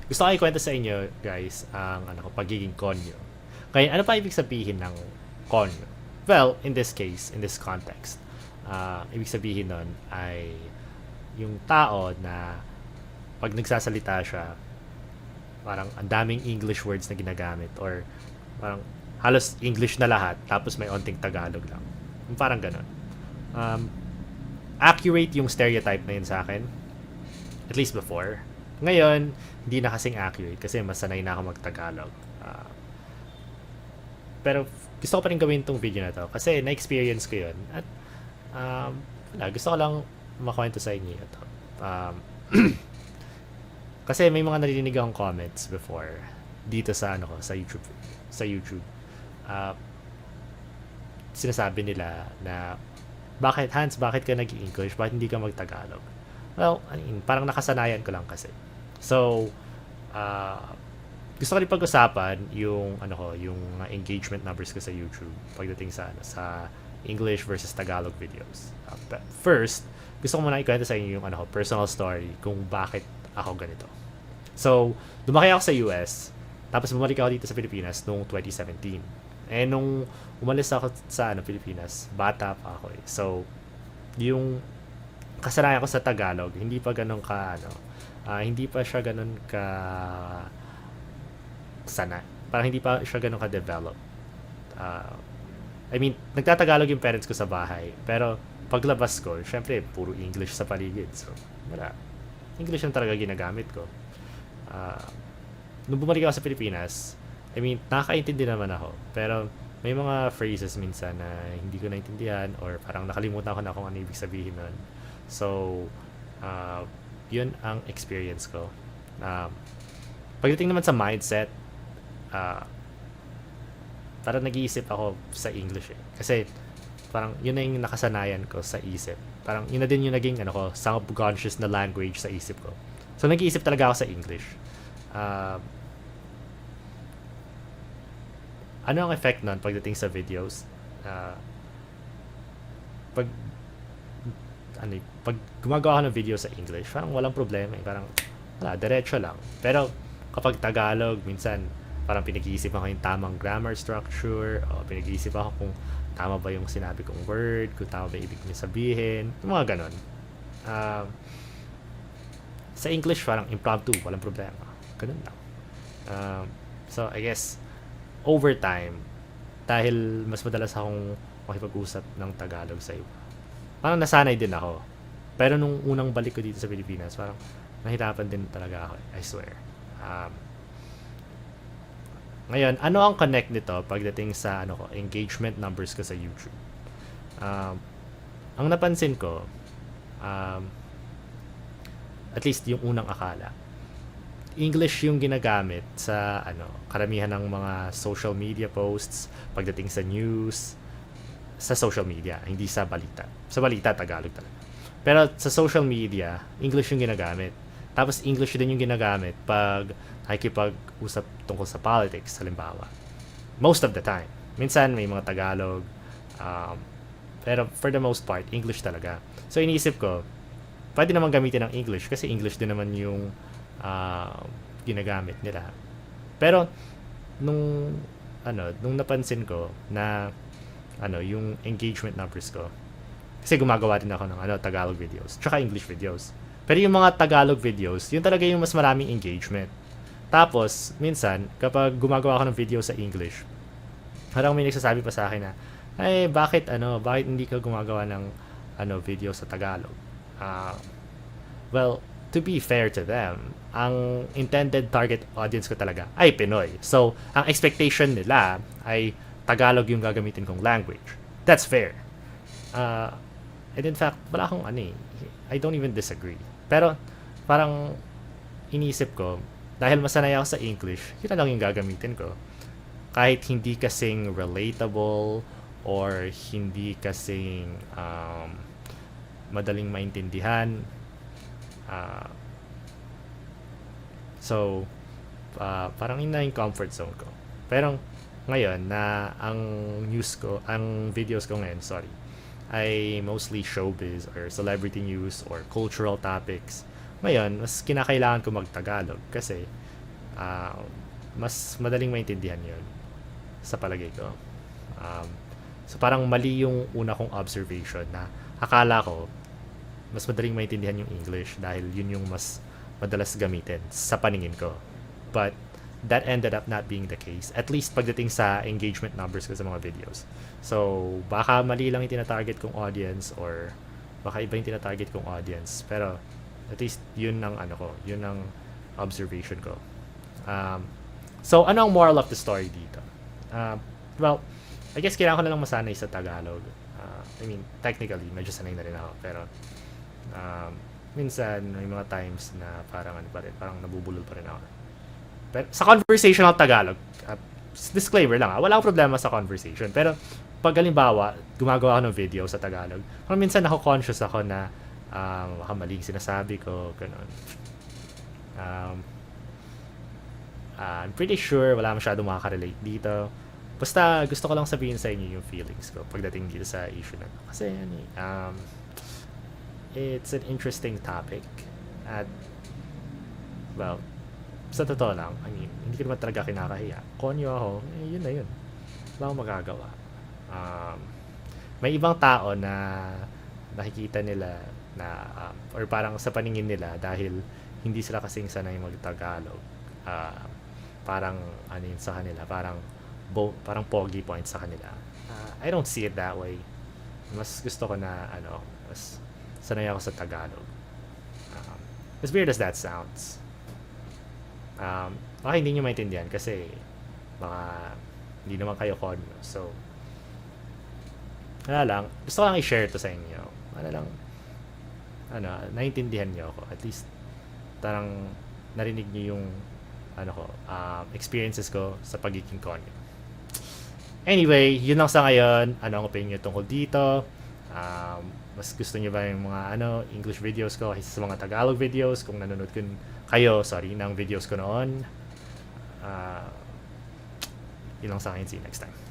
Gusto ko ikwento sa inyo, guys, ang pagiging konyo. Kaya ano pa ibig sabihin ng konyo? Well, in this case, in this context, ibig sabihin nun ay yung tao na pag nagsasalita siya, parang ang daming English words na ginagamit or parang halos English na lahat tapos may onting Tagalog lang. Yung parang ganun. Um, Accurate yung stereotype na yun sa akin. At least before. Ngayon, hindi na kasing accurate kasi mas sanay na ako mag-Tagalog. Pero gusto ko pa rin gawin tong video na to kasi na-experience ko yun. At wala, gusto ko lang makwento sa inyo ito. Um, Kasi may mga narinig akong comments before dito sa sa YouTube. Ah, Sinasabi nila na bakit ka nag-English? Bakit hindi ka mag-Tagalog? Well, I mean, parang nakasanayan ko lang kasi. So, ah gusto ko rin pag-usapan yung yung mga engagement numbers ko sa YouTube pagdating sa English versus Tagalog videos. But first, gusto ko muna ikwento sa inyo yung personal story kung bakit ako ganito. So, lumaki ako sa US, tapos bumalik ako dito sa Pilipinas noong 2017. Eh, nung umalis ako sa Pilipinas, bata pa ako eh. So, yung kasanayan ko sa Tagalog, hindi pa ganun ka, hindi pa siya ganun ka sana. Parang hindi pa siya ganun ka-develop. Uh, I mean, nagtatagalog yung parents ko sa bahay. Pero, paglabas ko, syempre, puro English sa paligid. So, wala. English yung talaga ginagamit ko. Uh, Nung bumalik ako sa Pilipinas, I mean, nakakaintindi naman ako. Pero, may mga phrases minsan na hindi ko naintindihan or parang nakalimutan ko na kung ano ibig sabihin nun. So, uh, yun ang experience ko. Pagdating naman sa mindset, uh, parang nag-iisip ako sa English eh. Kasi parang yun na yung nakasanayan ko sa isip. Parang yun na din yung naging subconscious na language sa isip ko. So nag-iisip talaga ako sa English. Uh, ano ang effect nun pagdating sa videos? Uh, pag pag gumagawa ako ng video sa English, parang walang problema eh. Parang wala, diretso lang. Pero kapag Tagalog, minsan parang pinag-iisip ako yung tamang grammar structure o pinag-iisip ako kung tama ba yung sinabi kong word, kung tama ba yung ibig niya sabihin, yung mga ganon. Uh, sa English, parang impromptu, walang problema. Ganun lang. So, I guess, over time, dahil mas madalas akong makipag-usap ng Tagalog sa iba, parang nasanay din ako. Pero nung unang balik ko dito sa Pilipinas, parang nahirapan din talaga ako. I swear. Ngayon, ano ang connect nito pagdating sa engagement numbers ko sa YouTube? Um, ang napansin ko, um, at least yung unang akala, English yung ginagamit sa karamihan ng mga social media posts, pagdating sa news, sa social media, hindi sa balita. Sa balita, Tagalog talaga. Pero sa social media, English yung ginagamit. Tapos English din yung ginagamit pag nakikipag-usap tungkol sa politics, halimbawa. Most of the time. Minsan may mga Tagalog. Um, pero for the most part, English talaga. So iniisip ko, pwede naman gamitin ng English kasi English din naman yung ginagamit nila. Pero nung nung napansin ko na yung engagement numbers ko, kasi gumagawa din ako ng Tagalog videos, tsaka English videos. Pero yung mga Tagalog videos, yun talaga yung mas maraming engagement. Tapos, minsan, kapag gumagawa ako ng video sa English, parang may nagsasabi pa sa akin na, ay, bakit hindi ka gumagawa ng video sa Tagalog? Well, to be fair to them, ang intended target audience ko talaga ay Pinoy. So, ang expectation nila ay Tagalog yung gagamitin kong language. That's fair. And in fact, wala akong I don't even disagree. Pero, parang iniisip ko, dahil masanay ako sa English, yun na lang yung gagamitin ko. Kahit hindi kasing relatable or hindi kasing madaling maintindihan. So, parang yun na yung comfort zone ko. Pero, ngayon, na ang videos ko ngayon, ay mostly showbiz or celebrity news or cultural topics Ngayon, mas kinakailangan ko mag-Tagalog kasi ah, mas madaling maintindihan yun sa palagay ko. Um, so parang mali yung una kong observation na akala ko mas madaling maintindihan yung English dahil yun yung mas madalas gamitin sa paningin ko. But that ended up not being the case. At least pagdating sa engagement numbers ko sa mga videos. So, baka mali lang yung tinatarget kong audience or baka iba yung tinatarget kong audience. Pero, at least yun ang ano ko, yun ang observation ko. So, ano ang moral of the story dito? Well, I guess kailangan ko na lang masanay sa Tagalog. I mean, technically, medyo sanay na rin ako. Pero, minsan, may mga times na parang ano pa rin, parang nabubulol pa rin ako. Pero, sa conversational Tagalog, disclaimer lang, wala akong problema sa conversation. Pero, pag halimbawa, gumagawa ako ng video sa Tagalog, parang minsan ako conscious ako na baka maling sinasabi ko, ganun. I'm pretty sure wala masyadong makaka-relate dito. Basta gusto ko lang sabihin sa inyo yung feelings ko pagdating dito sa issue na to. Kasi it's an interesting topic. At, well, sa totoo lang, I mean, hindi ko naman talaga kinakahiya. Konyo ako, yun na yun. Wala akong magagawa. May ibang tao na nakikita nila na, or parang sa paningin nila dahil hindi sila kasing sanay mag-Tagalog. Parang, ano yun sa kanila, parang pogi point sa kanila. I don't see it that way. Mas gusto ko na, mas sanay ako sa Tagalog. As weird as that sounds. Baka hindi nyo maintindihan kasi baka hindi naman kayo konyo. So, wala lang. Gusto ko lang i-share to sa inyo. Naintindihan nyo ako. At least, parang narinig nyo yung experiences ko sa pagiging konyo. Anyway, yun lang sa ngayon. Ano ang opinion tungkol dito? Mas gusto niyo ba yung mga English videos ko kaysa sa mga Tagalog videos? Kung nanonood kayo ng videos ko noon. Yun lang sa akin. See you next time.